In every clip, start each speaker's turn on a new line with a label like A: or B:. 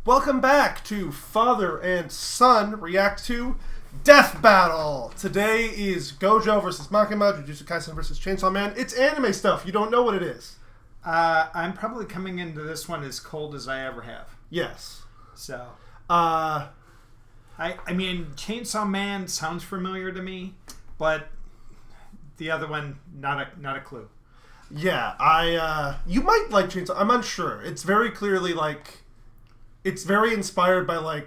A: Welcome back to Father and Son React to Death Battle. Today is Gojo versus Makima, Jujutsu Kaisen versus Chainsaw Man. It's anime stuff. You don't know what it is.
B: I'm probably coming into this one as cold as I ever have.
A: Yes.
B: So, I mean, Chainsaw Man sounds familiar to me, but the other one, not a clue.
A: Yeah, you might like Chainsaw. I'm unsure. It's very clearly it's very inspired by early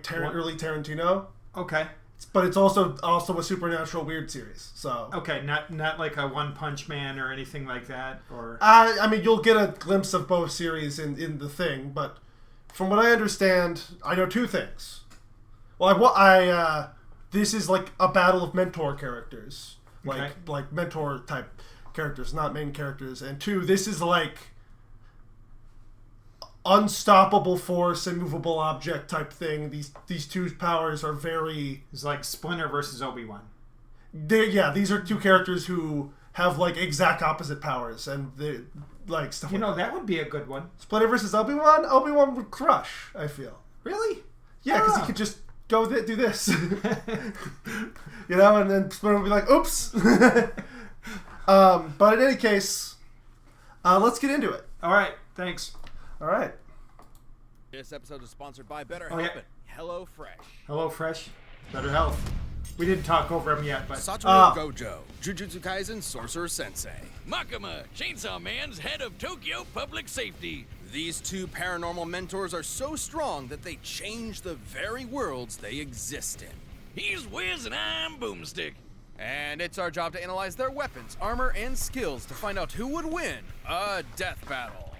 A: Tarantino.
B: Okay.
A: But it's also a supernatural weird series. So
B: okay, not like a One Punch Man or anything like that, or
A: I mean, you'll get a glimpse of both series in the thing, but from what I understand, I know two things. Well, this is like a battle of mentor characters, like mentor type characters, not main characters, and two, this is like unstoppable force, immovable object type thing. These two powers are very...
B: It's like Splinter versus Obi-Wan.
A: These are two characters who have like exact opposite powers, and they like stuff.
B: That would be a good one.
A: Splinter versus Obi-Wan. Obi-Wan would crush. I feel.
B: Really?
A: Yeah, because he could just go do this, and then Splinter would be like, "Oops." But in any case, let's get into it.
B: All right. Thanks.
A: All right.
C: This episode is sponsored by BetterHelp and HelloFresh.
B: HelloFresh, Better Health. We didn't talk over them yet, but...
C: Satoru Gojo, Jujutsu Kaisen Sorcerer Sensei.
D: Makima, Chainsaw Man's head of Tokyo Public Safety.
C: These two paranormal mentors are so strong that they change the very worlds they exist in.
D: He's Wiz and I'm Boomstick.
C: And it's our job to analyze their weapons, armor, and skills to find out who would win a death battle.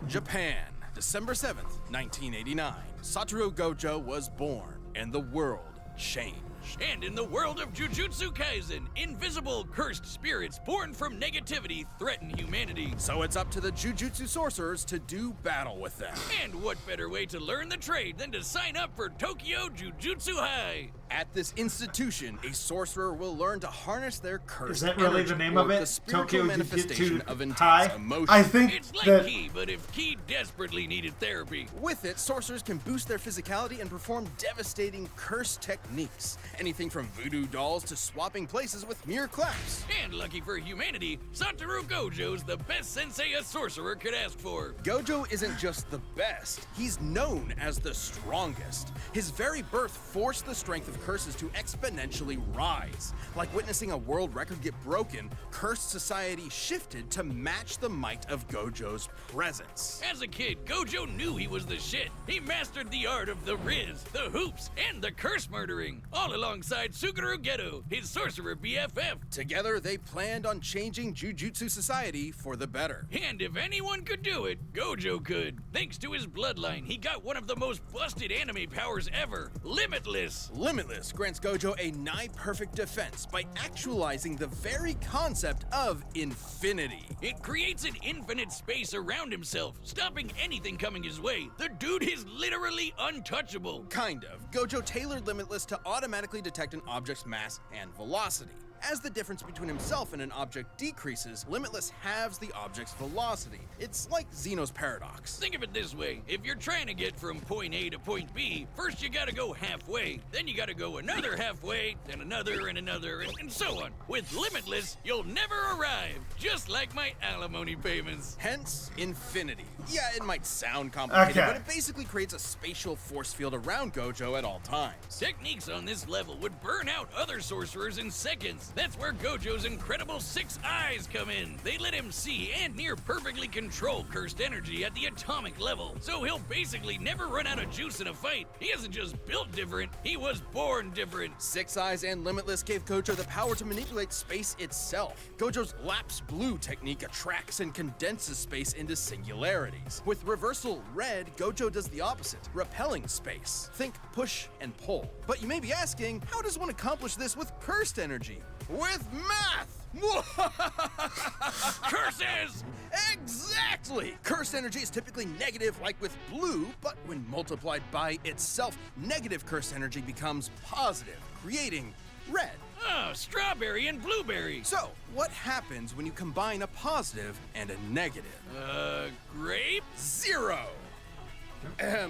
C: Japan, December 7th, 1989. Satoru Gojo was born, and the world changed.
D: And in the world of Jujutsu Kaisen, invisible, cursed spirits born from negativity threaten humanity.
C: So it's up to the Jujutsu sorcerers to do battle with them.
D: And what better way to learn the trade than to sign up for Tokyo Jujutsu High?
C: At this institution, a sorcerer will learn to harness their curse.
B: Is that really the name of it?
C: The spiritual manifestation of intense
B: High?
C: emotion.
A: I think
D: it's like
A: that...
D: Ki, but if Ki desperately needed therapy.
C: With it, sorcerers can boost their physicality and perform devastating curse techniques. Anything from voodoo dolls to swapping places with mere claps.
D: And lucky for humanity, Satoru Gojo's the best sensei a sorcerer could ask for.
C: Gojo isn't just the best, he's known as the strongest. His very birth forced the strength of curses to exponentially rise. Like witnessing a world record get broken, cursed society shifted to match the might of Gojo's presence.
D: As a kid, Gojo knew he was the shit. He mastered the art of the Riz, the hoops, and the curse murdering, all alongside Suguru Geto, his sorcerer BFF.
C: Together, they planned on changing Jujutsu society for the better.
D: And if anyone could do it, Gojo could. Thanks to his bloodline, he got one of the most busted anime powers ever, Limitless.
C: Limitless grants Gojo a nigh-perfect defense by actualizing the very concept of infinity.
D: It creates an infinite space around himself, stopping anything coming his way. The dude is literally untouchable.
C: Kind of. Gojo tailored Limitless to automatically detect an object's mass and velocity. As the difference between himself and an object decreases, Limitless halves the object's velocity. It's like Zeno's paradox.
D: Think of it this way. If you're trying to get from point A to point B, first you gotta go halfway, then you gotta go another halfway, then another and another, and so on. With Limitless, you'll never arrive, just like my alimony payments.
C: Hence, infinity. Yeah, it might sound complicated,
A: Okay.
C: but it basically creates a spatial force field around Gojo at all times.
D: Techniques on this level would burn out other sorcerers in seconds. That's where Gojo's incredible 6 eyes come in. They let him see and near perfectly control cursed energy at the atomic level. So he'll basically never run out of juice in a fight. He isn't just built different, he was born different.
C: 6 Eyes and Limitless gave Gojo the power to manipulate space itself. Gojo's Lapse Blue technique attracts and condenses space into singularities. With Reversal Red, Gojo does the opposite, repelling space. Think push and pull. But you may be asking, how does one accomplish this with cursed energy? With math!
D: Curses!
C: Exactly! Cursed energy is typically negative like with blue, but when multiplied by itself, negative cursed energy becomes positive, creating red.
D: Oh, strawberry and blueberry.
C: So, what happens when you combine a positive and a negative?
D: Grape?
C: 0!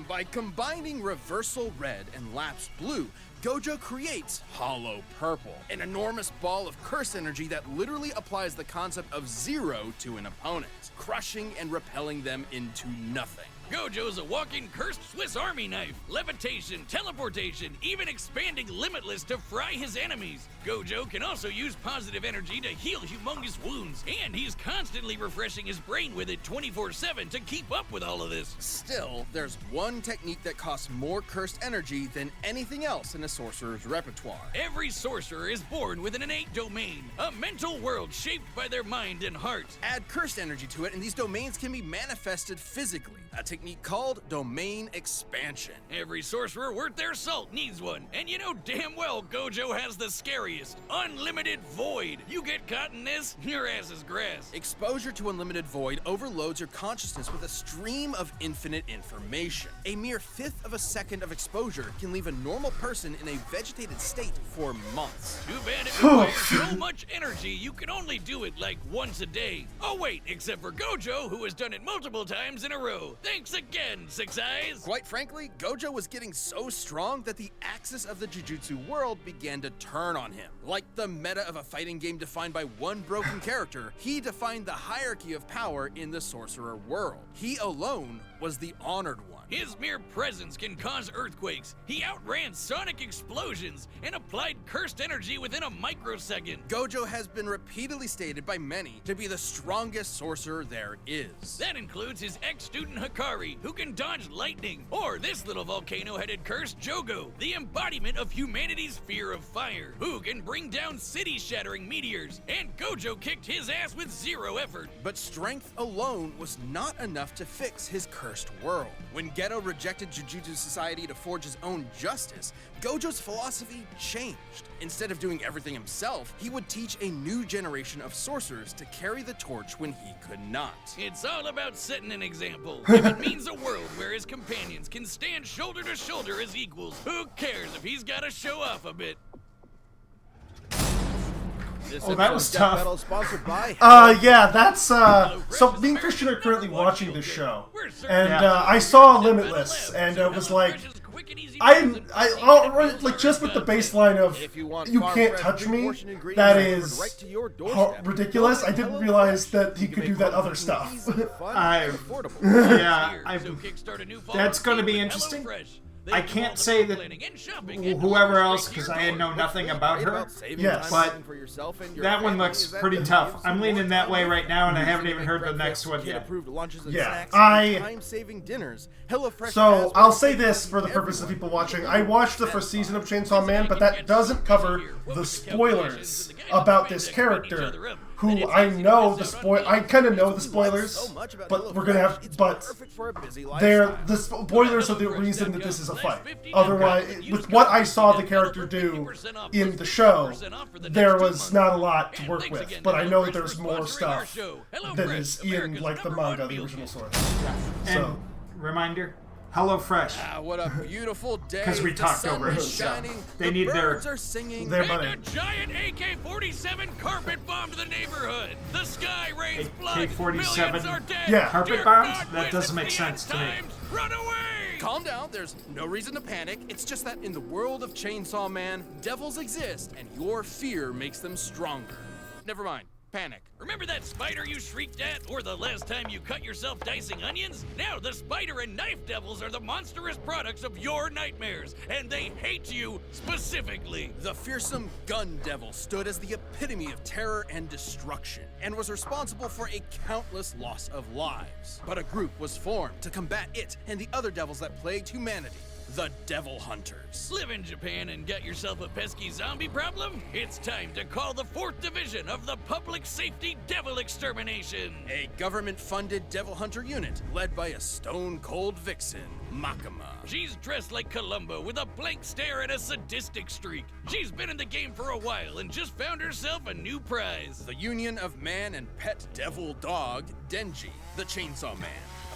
C: By combining Reversal Red and Lapse Blue, Gojo creates Hollow Purple, an enormous ball of curse energy that literally applies the concept of zero to an opponent, crushing and repelling them into nothing.
D: Gojo's a walking cursed Swiss Army knife. Levitation, teleportation, even expanding Limitless to fry his enemies. Gojo can also use positive energy to heal humongous wounds, and he's constantly refreshing his brain with it 24/7 to keep up with all of this.
C: Still, there's one technique that costs more cursed energy than anything else in a sorcerer's repertoire.
D: Every sorcerer is born with an innate domain, a mental world shaped by their mind and heart.
C: Add cursed energy to it, and these domains can be manifested physically. A technique called domain expansion.
D: Every sorcerer worth their salt needs one, and you know damn well Gojo has the scariest. Unlimited Void. You get caught in this, your ass is grass.
C: Exposure to Unlimited Void overloads your consciousness with a stream of infinite information. A mere fifth of a second of exposure can leave a normal person in a vegetated state for months.
D: Too bad it requires so much energy you can only do it like once a day. Oh wait, except for Gojo, who has done it multiple times in a row. Thanks again, Six Eyes.
C: Quite frankly, Gojo was getting so strong that the axis of the Jujutsu world began to turn on him. Like the meta of a fighting game defined by one broken character, he defined the hierarchy of power in the sorcerer world. He alone was the honored one.
D: His mere presence can cause earthquakes. He outran sonic explosions and applied cursed energy within a microsecond.
C: Gojo has been repeatedly stated by many to be the strongest sorcerer there is.
D: That includes his ex-student Hikari, who can dodge lightning, or this little volcano-headed curse, Jogo, the embodiment of humanity's fear of fire, who can bring down city-shattering meteors, and Gojo kicked his ass with zero effort.
C: But strength alone was not enough to fix his cursed world. When Geto rejected Jujutsu Society to forge his own justice, Gojo's philosophy changed. Instead of doing everything himself, he would teach a new generation of sorcerers to carry the torch when he could not.
D: It's all about setting an example. If it means a world where his companions can stand shoulder to shoulder as equals, who cares if he's got to show off a bit?
B: Oh, that was tough.
A: Yeah, that's, so me and Christian are currently watching this show, and, I saw Limitless, and it was like, like, just with the baseline of, you can't touch me, that is ridiculous. I didn't realize that he could do that other stuff.
B: That's gonna be interesting. I can't say that whoever else, because I know nothing about her,
A: yes,
B: but that one looks pretty tough. I'm leaning that way right now, and I haven't even heard the next one yet.
A: Yeah,
C: So
A: I'll say this for the purpose of people watching. I watched the first season of Chainsaw Man, but that doesn't cover the spoilers about this character, who I know I kind of know the spoilers, but we're gonna have, but the spoilers are the reason that this is a fight. Otherwise, with what I saw the character do in the show, there was not a lot to work with, but I know that there's more stuff that is in, like, the manga, the original source.
B: And reminder, HelloFresh.
C: What a beautiful day.
B: Because we talked over it. They need their
A: money.
D: And a giant AK-47 carpet bombed the neighborhood. The sky rains blood.
B: AK-47.
D: Millions are dead.
A: Yeah.
B: Carpet bombs? That doesn't make sense to me.
D: Run away!
C: Calm down, there's no reason to panic. It's just that in the world of Chainsaw Man, devils exist, and your fear makes them stronger. Never mind. Panic.
D: Remember that spider you shrieked at, or the last time you cut yourself dicing onions? Now the spider and knife devils are the monstrous products of your nightmares, and they hate you specifically.
C: The fearsome gun devil stood as the epitome of terror and destruction, and was responsible for a countless loss of lives. But a group was formed to combat it and the other devils that plagued humanity. The Devil Hunters.
D: Live in Japan and get yourself a pesky zombie problem? It's time to call the 4th Division of the Public Safety Devil Extermination.
C: A government-funded devil hunter unit led by a stone-cold vixen, Makima.
D: She's dressed like Columbo with a blank stare and a sadistic streak. She's been in the game for a while and just found herself a new prize.
C: The union of man and pet devil dog, Denji, the Chainsaw Man.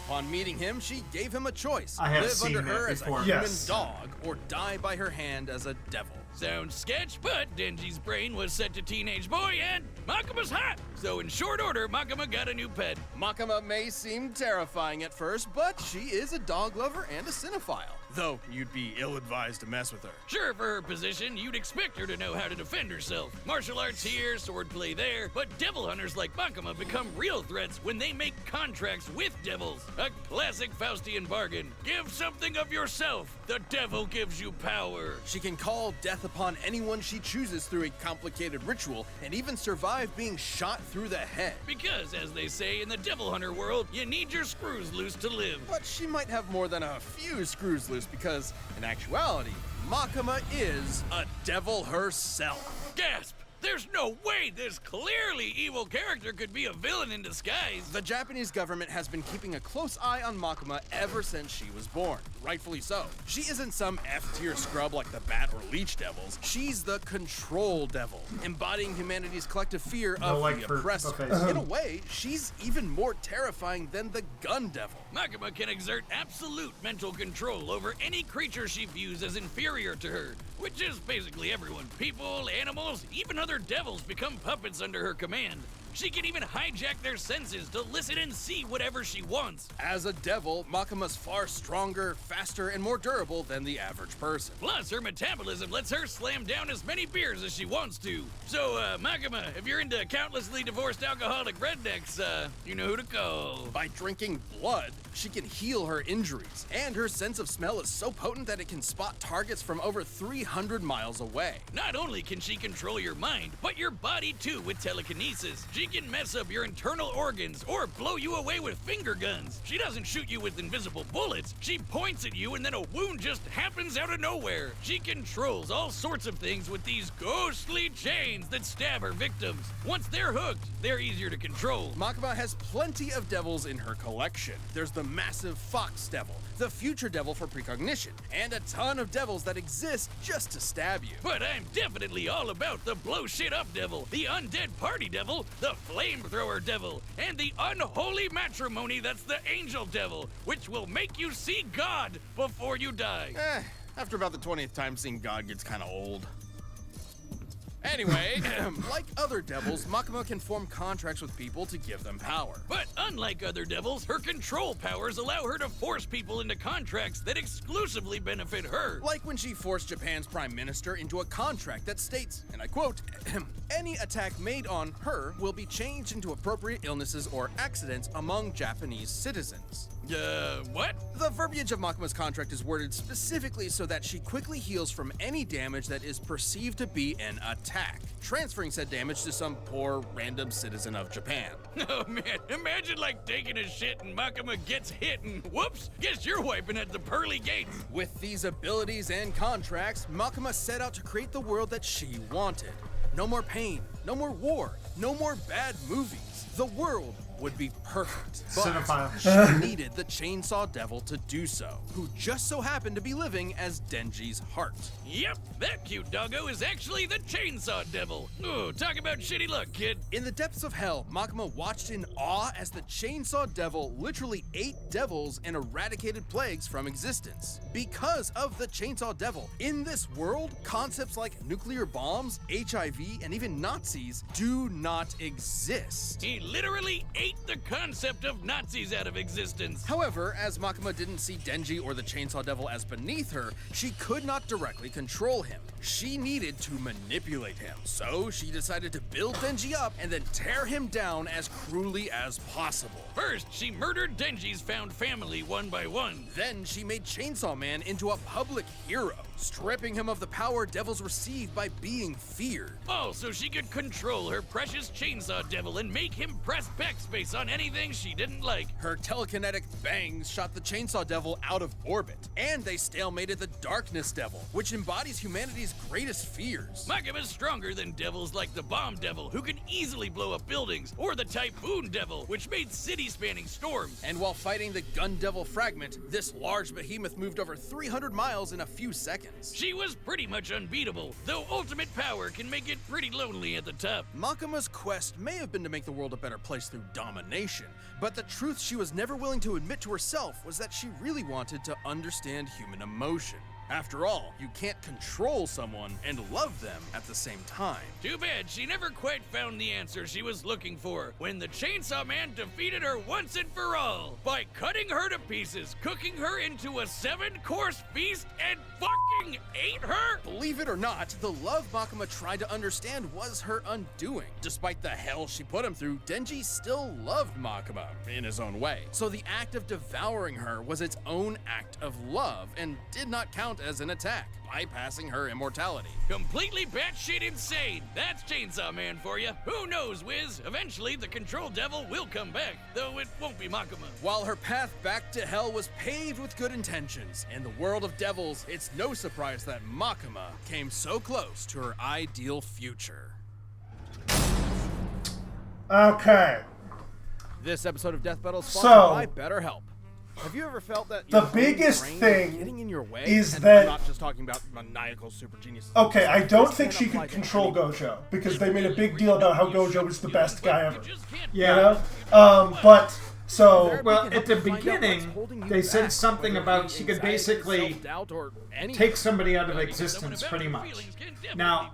C: Upon meeting him, she gave him a choice.
B: I have
C: live
B: seen
C: under her
B: that
C: as a
B: before.
C: human
A: Yes.
C: dog, or die by her hand as a devil.
D: Sounds sketch, but Denji's brain was set to teenage boy and Makima's hot. So in short order, Makima got a new pet.
C: Makima may seem terrifying at first, but she is a dog lover and a cinephile. Though you'd be ill-advised to mess with her.
D: Sure, for her position, you'd expect her to know how to defend herself. Martial arts here, swordplay there, but devil hunters like Makima become real threats when they make contracts with devils. A classic Faustian bargain. Give something of yourself. The devil gives you power.
C: She can call death upon anyone she chooses through a complicated ritual and even survive being shot through the head.
D: Because, as they say in the devil hunter world, you need your screws loose to live.
C: But she might have more than a few screws loose because, in actuality, Makima is a devil herself.
D: Gasp! There's no way this clearly evil character could be a villain in disguise.
C: The Japanese government has been keeping a close eye on Makima ever since she was born. Rightfully so. She isn't some F-tier scrub like the Bat or Leech Devils. She's the Control Devil, embodying humanity's collective fear of the oppressor. In a way, she's even more terrifying than the Gun Devil.
D: Makima can exert absolute mental control over any creature she views as inferior to her, which is basically everyone. People, animals, even other devils become puppets under her command. She can even hijack their senses to listen and see whatever she wants.
C: As a devil, Makima's far stronger, faster, and more durable than the average person.
D: Plus, her metabolism lets her slam down as many beers as she wants to. So, Makima, if you're into countlessly divorced alcoholic rednecks, you know who to call.
C: By drinking blood, she can heal her injuries. And her sense of smell is so potent that it can spot targets from over 300 miles away.
D: Not only can she control your mind, but your body too with telekinesis. She can mess up your internal organs or blow you away with finger guns. She doesn't shoot you with invisible bullets. She points at you and then a wound just happens out of nowhere. She controls all sorts of things with these ghostly chains that stab her victims. Once they're hooked, they're easier to control.
C: Makima has plenty of devils in her collection. There's the massive Fox Devil, the Future Devil for precognition, and a ton of devils that exist just to stab you.
D: But I'm definitely all about the blow shit up devil, the undead party devil, the flamethrower devil, and the unholy matrimony that's the angel devil, which will make you see God before you die.
C: After about the 20th time, seeing God gets kind of old. Anyway, like other devils, Makima can form contracts with people to give them power.
D: But unlike other devils, her control powers allow her to force people into contracts that exclusively benefit her.
C: Like when she forced Japan's prime minister into a contract that states, and I quote, any attack made on her will be changed into appropriate illnesses or accidents among Japanese citizens.
D: What?
C: The verbiage of Makima's contract is worded specifically so that she quickly heals from any damage that is perceived to be an attack, transferring said damage to some poor random citizen of Japan.
D: Oh man, imagine like taking a shit and Makima gets hit and whoops, guess you're wiping at the pearly gates.
C: With these abilities and contracts, Makima set out to create the world that she wanted. No more pain, no more war, no more bad movies. The world would be perfect. But she needed the Chainsaw Devil to do so, who just so happened to be living as Denji's heart.
D: Yep, that cute doggo is actually the Chainsaw Devil. Ooh, talk about shitty luck, kid.
C: In the depths of hell, Makima watched in awe as the Chainsaw Devil literally ate devils and eradicated plagues from existence. Because of the Chainsaw Devil, in this world, concepts like nuclear bombs, HIV, and even Nazis do not exist.
D: He literally ate the concept of Nazis out of existence.
C: However, as Makima didn't see Denji or the Chainsaw Devil as beneath her, she could not directly control him. She needed to manipulate him. So she decided to build Denji up and then tear him down as cruelly as possible.
D: First, she murdered Denji's found family one by one.
C: Then she made Chainsaw Man into a public hero, stripping him of the power devils receive by being feared.
D: Oh, so she could control her precious Chainsaw Devil and make him press backspace on anything she didn't like.
C: Her telekinetic bangs shot the Chainsaw Devil out of orbit, and they stalemated the Darkness Devil, which embodies humanity's greatest fears.
D: Makima's stronger than devils like the Bomb Devil, who can easily blow up buildings, or the Typhoon Devil, which made city-spanning storms.
C: And while fighting the Gun Devil fragment, this large behemoth moved over 300 miles in a few seconds.
D: She was pretty much unbeatable, though ultimate power can make it pretty lonely at the top.
C: Makima's quest may have been to make the world a better place through domination, but the truth she was never willing to admit to herself was that she really wanted to understand human emotion. After all, you can't control someone and love them at the same time.
D: Too bad she never quite found the answer she was looking for when the Chainsaw Man defeated her once and for all by cutting her to pieces, cooking her into a 7-course feast, and fucking ate her?
C: Believe it or not, the love Makima tried to understand was her undoing. Despite the hell she put him through, Denji still loved Makima in his own way. So the act of devouring her was its own act of love and did not count as an attack, bypassing her immortality.
D: Completely batshit insane. That's Chainsaw Man for you. Who knows, Wiz? Eventually, the Control Devil will come back, though it won't be Makima.
C: While her path back to hell was paved with good intentions, in the world of devils, it's no surprise that Makima came so close to her ideal future.
A: Okay.
C: This episode of Death Battle is
A: So-
C: sponsored by BetterHelp. Have you ever felt that
A: The
C: your
A: biggest
C: brain
A: thing
C: is getting in your way?
A: is
C: And
A: that-
C: I'm not just talking about maniacal super geniuses.
A: Okay, I don't
C: This
A: think
C: can't
A: she
C: apply
A: could
C: to
A: control
C: anyone.
A: Gojo because they made a big deal about how Gojo was the best guy ever.
B: Yeah.
A: You know? But so
B: Well, at the beginning, they said something about she could basically take somebody out of existence, pretty much. Now,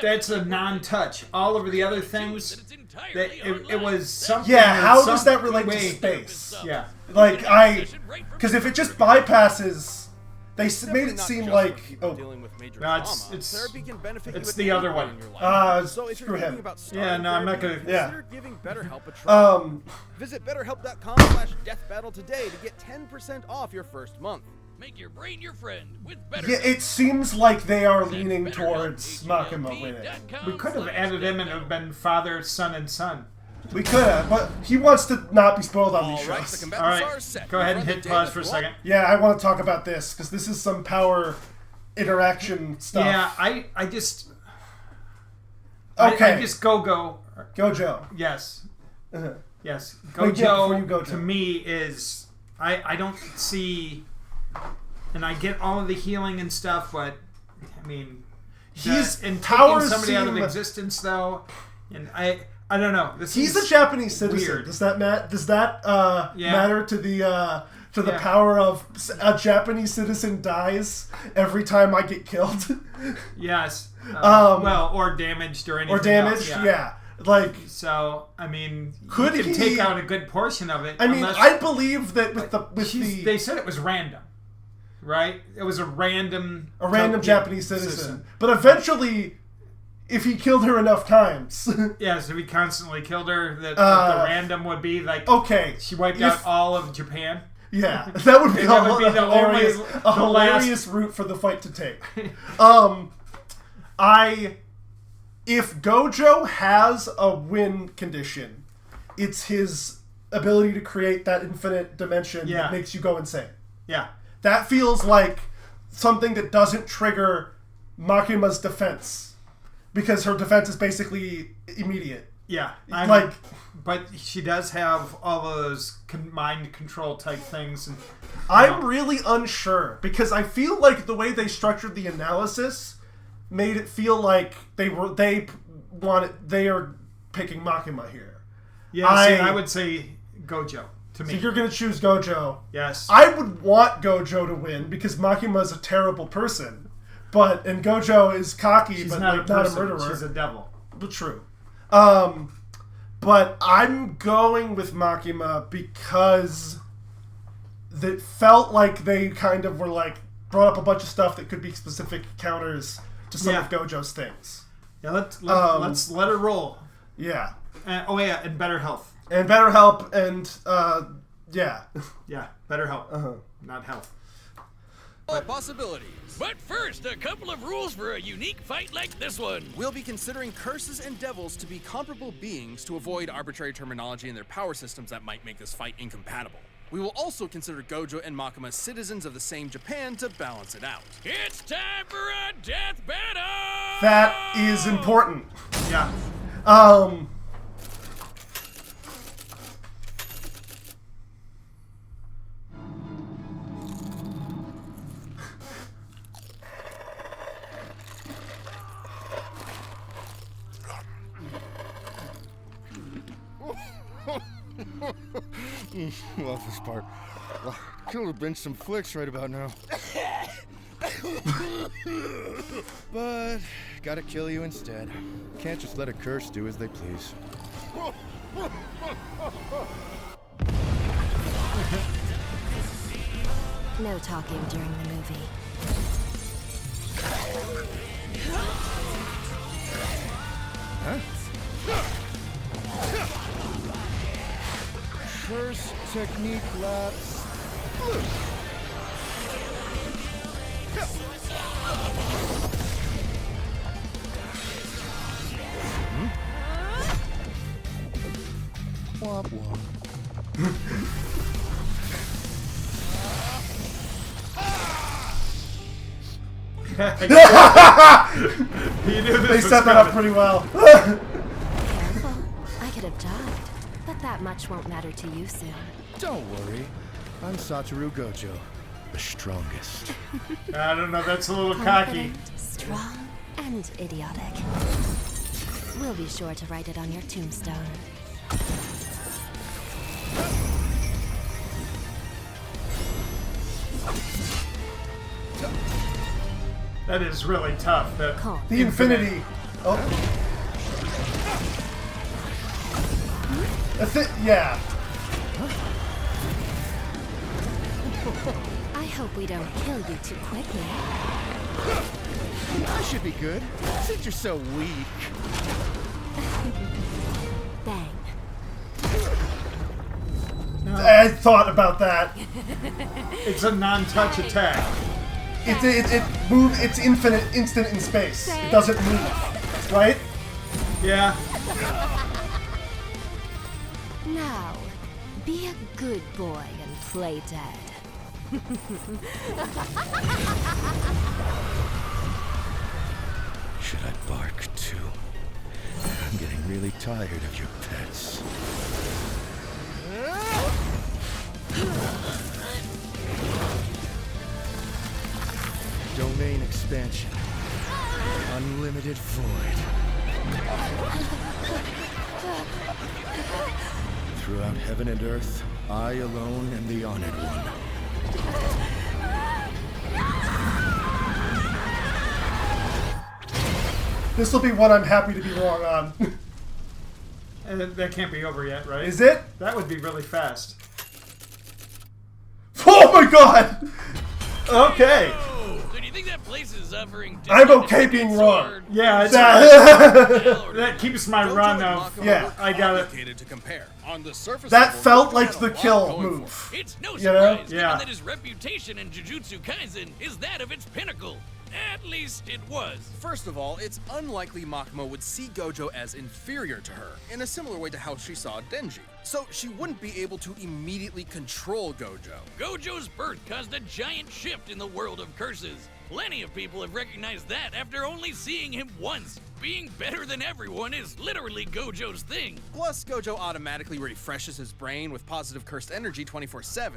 B: that's a non-touch. All of the other things, it was something...
A: yeah, how does
B: some
A: that relate to
B: way-
A: space?
B: Yeah.
A: Like because if it just bypasses, they made it seem like
C: dealing with major
B: No,
C: trauma,
B: it's
C: therapy can benefit you
B: it's
C: at
B: the
C: any
B: other
C: point
B: one.
C: in your life. So if
A: screw
C: you're
A: him.
C: thinking about starting
B: Yeah, no, I'm not
C: therapy,
B: gonna-
A: Yeah.
C: consider giving BetterHelp a try. Visit BetterHelp.com/deathbattle today to get 10% off your first month.
D: Make your brain your friend with better.
A: yeah, it seems like they are leaning towards Makima winning.
B: We could have added him and it would have been father, son, and son.
A: We could have, but he wants to not be spoiled on these
C: All right, the
A: shows.
C: combatants
B: All right,
C: are set.
B: go ahead and
C: Run the
B: hit
C: data
B: pause for a
C: clock.
B: second.
A: Yeah, I want to talk about this because this is some power interaction stuff.
B: Yeah, I just...
A: Okay.
B: I just Gojo.
A: Gojo.
B: Yes.
A: Uh-huh.
B: Yes.
A: Wait, yeah, before you
B: Gojo,
A: go,
B: to
A: Joe.
B: me, is... I don't see... And I get all of the healing and stuff, but... I mean...
A: He's
B: and
A: powers
B: taking somebody out of
A: seem-
B: existence, though... And I don't know. This
A: He's
B: is
A: a Japanese citizen.
B: weird.
A: Does that
B: Yeah.
A: matter to the
B: Yeah.
A: power of a Japanese citizen dies every time I get killed
B: Yes.
A: Um,
B: or damaged or anything
A: or damaged?
B: else,
A: Yeah. Like
B: So, I mean,
A: Could
B: you can
A: he-
B: take out a good portion of it.
A: I mean,
B: unless,
A: I believe that with
B: they said it was random, right? It was a random
A: Japanese citizen, but eventually, if he killed her enough times,
B: Yeah, so we constantly killed her. That the random would be like
A: okay,
B: she wiped
A: if-
B: out all of Japan.
A: Yeah, that would be,
B: That would be the
A: hilarious,
B: only-
A: a
B: the
A: hilarious route for the fight to take. If Gojo has a win condition, it's his ability to create that infinite dimension
B: Yeah.
A: that makes you go insane.
B: Yeah,
A: That feels like something that doesn't trigger Makima's defense, because her defense is basically immediate.
B: yeah. But she does have all those mind control type things. And
A: I'm really unsure because I feel like the way they structured the analysis made it feel like they are picking Makima here.
B: yeah, I would say Gojo to me.
A: So you're gonna choose Gojo.
B: Yes.
A: I would want Gojo to win because Makima is a terrible person, and Gojo is cocky
B: She's
A: but
B: not,
A: like,
B: a
A: not a
B: person,
A: murderer.
B: She's a devil.
A: But true. But I'm going with Makima because it felt like they kind of were like brought up a bunch of stuff that could be specific counters to some of Gojo's things.
B: Yeah, let's let her roll.
A: Yeah.
B: And better health.
A: And BetterHelp and yeah.
B: Yeah, better health, not health.
C: All possibilities.
D: But first, a couple of rules for a unique fight like this one.
C: We'll be considering curses and devils to be comparable beings to avoid arbitrary terminology in their power systems that might make this fight incompatible. We will also consider Gojo and Makima citizens of the same Japan to balance it out.
D: It's time for a death battle!
A: That is important.
B: Yeah.
E: Love this part. Could have been some flicks right about now. But gotta kill you instead. Can't just let a curse do as they please.
F: No talking during the movie.
E: Huh? Curse technique lapse. Womp womp.
B: You knew this
A: They
B: was
A: set that up
B: coming.
A: pretty well.
F: Careful. I could have died, but that much won't matter to you soon.
E: Don't worry. I'm Satoru Gojo, the strongest.
B: I don't know, that's a little cocky.
F: Confident, strong, and idiotic. We'll be sure to write it on your tombstone.
B: That is really tough. That
F: Calm.
A: The infinity. Oh. That's it. Yeah.
F: I hope we don't kill you too quickly.
E: I should be good, since you're so weak.
F: Bang.
A: I thought about that.
B: it's a non-touch attack.
A: It's infinite, instant in space. It doesn't move, right?
B: Yeah.
F: Now, be a good boy and play dead.
E: Should I bark too? I'm getting really tired of your pets. Domain expansion. Unlimited void. Throughout heaven and earth, I alone am the honored one.
A: This will be one I'm happy to be wrong on.
B: And that can't be over yet, right?
A: Is it?
B: That would be really fast.
A: Oh my god! Okay.
D: So do you think that place is offering?
A: I'm okay being wrong.
B: Yeah, it's
A: That,
B: that keeps my run of.
A: Yeah,
B: I got it.
C: Complicated to compare. On the surface
A: that
C: level,
A: felt
C: Gojo
A: like
C: had a
A: the
C: lot
A: kill
C: going
A: move.
C: for
D: It's no
A: You
D: surprise,
A: know?
D: given
B: Yeah.
D: that his reputation in Jujutsu Kaisen is that of its pinnacle. At least it was.
C: First of all, it's unlikely Makima would see Gojo as inferior to her, in a similar way to how she saw Denji. So she wouldn't be able to immediately control Gojo.
D: Gojo's birth caused a giant shift in the world of curses. Plenty of people have recognized that after only seeing him once. Being better than everyone is literally Gojo's thing.
C: Plus, Gojo automatically refreshes his brain with positive cursed energy 24/7.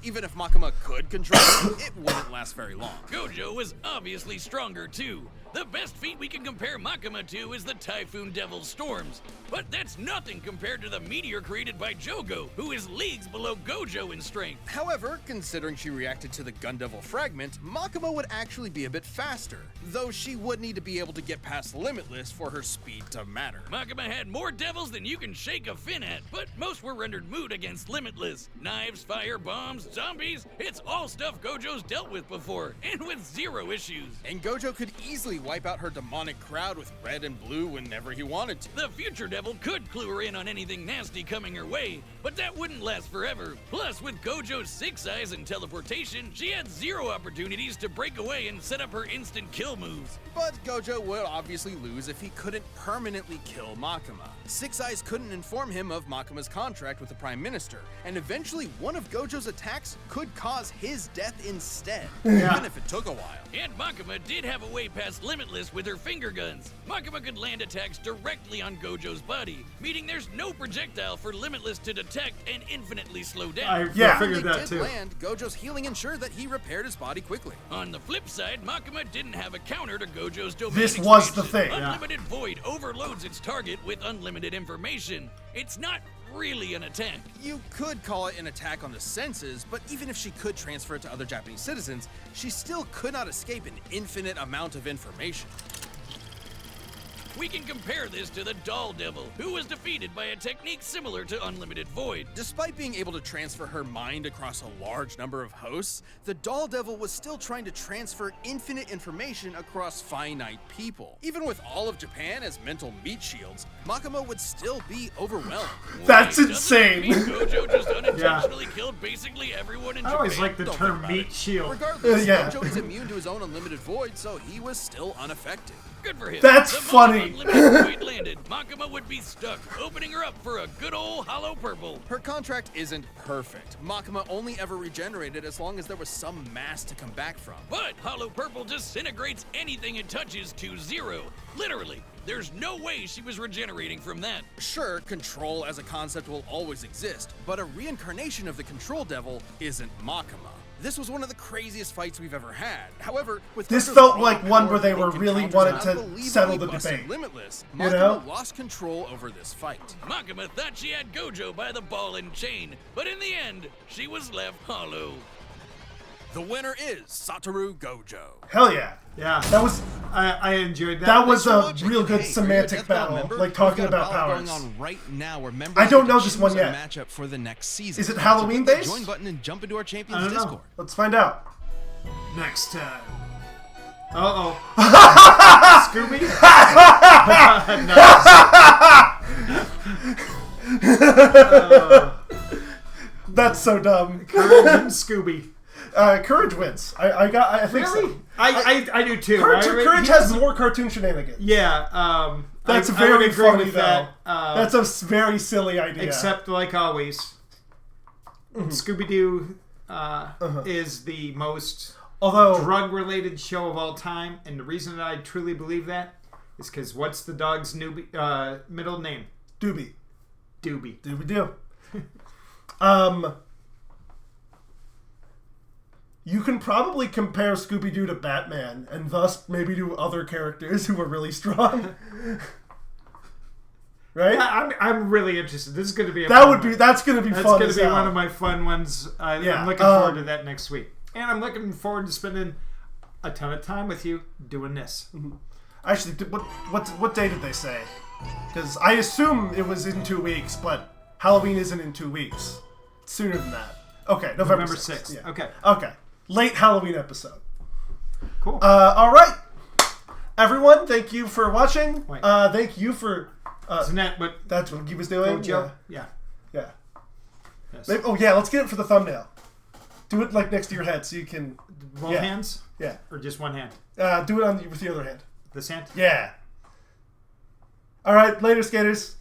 C: Even if Makima could control it, it wouldn't last very long.
D: Gojo was obviously stronger too. The best feat we can compare Makima to is the Typhoon Devil's Storms. But that's nothing compared to the meteor created by Jogo, who is leagues below Gojo in strength.
C: However, considering she reacted to the Gun Devil fragment, Makima would actually be a bit faster, though she would need to be able to get past Limitless for her speed to matter.
D: Makima had more devils than you can shake a fin at, but most were rendered moot against Limitless. Knives, fire, bombs, zombies, it's all stuff Gojo's dealt with before, and with zero issues.
C: And Gojo could easily wipe out her demonic crowd with red and blue whenever he wanted to.
D: The future devil could clue her in on anything nasty coming her way, but that wouldn't last forever. Plus, with Gojo's 6 eyes and teleportation, she had zero opportunities to break away and set up her instant kill moves.
C: But Gojo would obviously lose if he couldn't permanently kill Makima. 6 Eyes couldn't inform him of Makima's contract with the Prime Minister, and eventually one of Gojo's attacks could cause his death instead, even if it took a while.
D: And Makima did have a way past Limitless with her finger guns. Makima could land attacks directly on Gojo's body, meaning there's no projectile for Limitless to detect and infinitely slow down.
A: Yeah.
C: When
B: figured
C: they
B: that
C: did
B: too.
C: land, Gojo's healing ensured that he repaired his body quickly.
D: On the flip side, Makima didn't have a counter to Gojo's domain
A: This was the
D: expansion.
A: thing.
D: Unlimited Void overloads its target with unlimited information. It's not really an attack.
C: You could call it an attack on the senses, but even if she could transfer it to other Japanese citizens, she still could not escape an infinite amount of information.
D: We can compare this to the Doll Devil, who was defeated by a technique similar to Unlimited Void.
C: Despite being able to transfer her mind across a large number of hosts, the Doll Devil was still trying to transfer infinite information across finite people. Even with all of Japan as mental meat shields, Makima would still be overwhelmed.
A: That's
D: Wait,
A: insane.
D: doesn't that mean Gojo just unintentionally killed basically everyone in
B: I
D: Japan?
B: always like the
C: Don't
B: term
C: think about
B: meat
C: it.
B: shield.
C: Regardless,
A: Yeah.
C: Gojo is immune to his own unlimited void, so he was still unaffected.
D: Good for him.
A: That's
D: the
A: funny.
D: moment Unlimited Void landed, Makima would be stuck, opening her up for a good old hollow purple.
C: Her contract isn't perfect. Makima only ever regenerated as long as there was some mass to come back from.
D: But hollow purple disintegrates anything it touches to zero. Literally. There's no way she was regenerating from that.
C: Sure, control as a concept will always exist, but a reincarnation of the Control Devil isn't Makima. This was one of the craziest fights we've ever had. However, with
A: This
C: Gojo's
A: felt
C: raw
A: like one
C: power
A: where they
C: and
A: were really
C: encounters
A: wanted to
C: unbelievably
A: settle the
C: busted
A: debate.
C: Limitless,
A: You
C: Makima
A: know?
C: lost control over this fight.
D: Makima thought she had Gojo by the ball and chain, but in the end, she was left hollow.
C: The winner is Satoru Gojo.
A: Hell yeah.
B: Yeah.
A: That was
B: I enjoyed that.
A: that was
C: Thanks for
A: a
C: watching.
A: real good
C: Hey, for your
A: semantic
C: Death Battle
A: battle,
C: member,
A: like
C: we've
A: talking
C: got a
A: about
C: battle
A: powers.
C: going on right now where members
A: I don't
C: get
A: know
C: to
A: this
C: choose
A: one
C: a
A: yet.
C: matchup for the next season.
A: Is it
C: So
A: Halloween
C: click the
A: based?
C: Join button and jump into our
B: I
C: Champions
B: don't know.
C: Discord.
A: Let's find out.
B: Next time. Uh-oh. Scooby?
A: That's so dumb.
B: Courage and Scooby.
A: Courage wins. I think
B: Really?
A: so.
B: I do too.
A: Courage has more cartoon shenanigans.
B: Yeah.
A: That's
B: I would
A: very
B: agree
A: funny
B: with
A: though.
B: that.
A: That's a very silly idea.
B: Except, like always, Scooby-Doo is the most
A: although
B: drug-related show of all time, and the reason that I truly believe that is because what's the dog's middle name?
A: Doobie.
B: Doobie.
A: Doobie Doo. You can probably compare Scooby-Doo to Batman, and thus maybe to other characters who are really strong. Right?
B: Yeah, I'm really interested. This is going to be
A: That's gonna be
B: That's
A: fun.
B: going to
A: as
B: be
A: hell.
B: one of my fun ones.
A: Yeah,
B: I'm looking forward to that next week. And I'm looking forward to spending a ton of time with you doing this.
A: Actually, what day did they say? Because I assume it was in 2 weeks, but Halloween isn't in 2 weeks. It's sooner than that. Okay, November 6th.
B: Yeah.
A: Okay.
B: Okay.
A: Okay. Late Halloween episode.
B: Cool.
A: All right. Everyone, thank you for watching.
B: Wait.
A: Thank you for...
B: Isn't that what
A: that's what he was doing?
B: Gojo? Yeah.
A: Yeah.
B: Yes.
A: Maybe, oh, yeah, let's get it for the thumbnail. Do it, like, next to your head so you can...
B: Both
A: yeah.
B: hands?
A: Yeah.
B: Or just one hand?
A: Do it with the other hand.
B: This hand?
A: Yeah. All right, later, skaters.